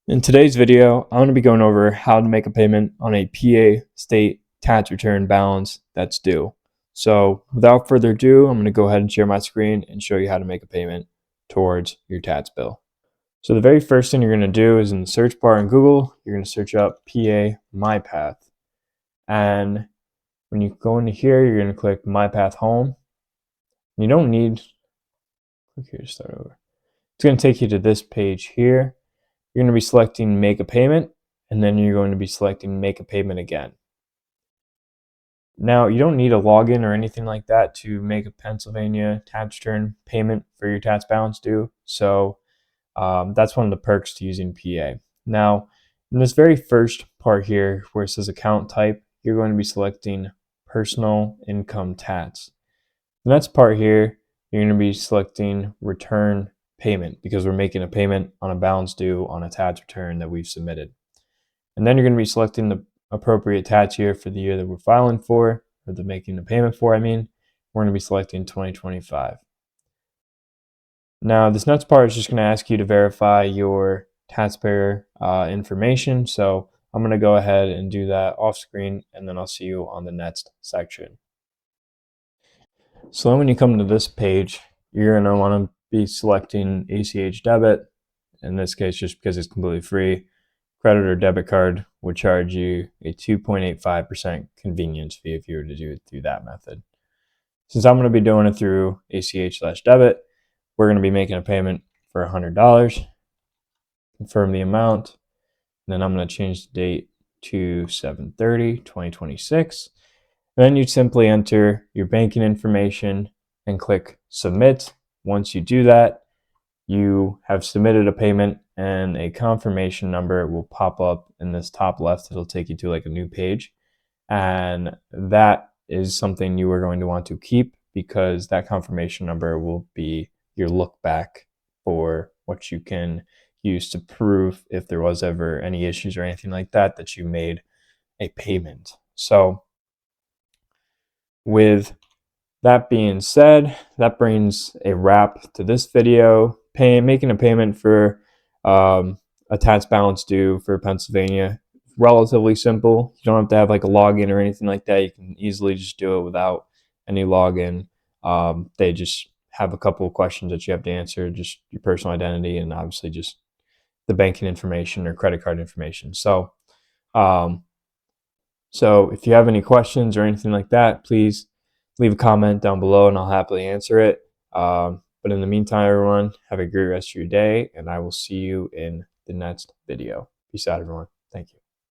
In today's video, I'm going to be going over how to make a payment on a PA state tax return balance that's due. So without further ado, I'm going to go ahead and share my screen and show you how to make a payment towards your tax bill. So the very first thing you're going to do is in the search bar in Google, you're going to search up PA myPATH. And when you go into here, you're going to click myPATH Home. You don't need, click here to start over. It's going to take you to this page here. You're going to be selecting make a payment, and then you're going to be selecting make a payment again. Now, you don't need a login or anything like that to make a Pennsylvania tax return payment for your tax balance due. So that's one of the perks to using PA. Now, in this very first part here where it says account type, you're going to be selecting personal income tax. The next part here, you're going to be selecting return payment because we're making a payment on a balance due on a tax return that we've submitted. And then you're going to be selecting the appropriate tax year for the year that we're filing for, or the making the payment for, We're going to be selecting 2025. Now, this next part is just going to ask you to verify your taxpayer information. So I'm going to go ahead and do that off screen, and then I'll see you on the next section. So then when you come to this page, you're going to want to be selecting ACH debit. In this case, just because it's completely free, credit or debit card would charge you a 2.85% convenience fee if you were to do it through that method. Since I'm going to be doing it through ACH/debit, we're going to be making a payment for $100. Confirm the amount, and then I'm going to change the date to 7/30/2026. And then you simply enter your banking information and click submit. Once you do that, you have submitted a payment and a confirmation number will pop up in this top left. It'll take you to like a new page. And that is something you are going to want to keep because that confirmation number will be your look back for what you can use to prove if there was ever any issues or anything like that, that you made a payment. So with that being said, that brings a wrap to this video. Making a payment for a tax balance due for Pennsylvania, relatively simple. You don't have to have like a login or anything like that. You can easily just do it without any login. They just have a couple of questions that you have to answer, just your personal identity and obviously just the banking information or credit card information. So if you have any questions or anything like that, please leave a comment down below and I'll happily answer it. But in the meantime, everyone, have a great rest of your day, and I will see you in the next video. Peace out, everyone. Thank you.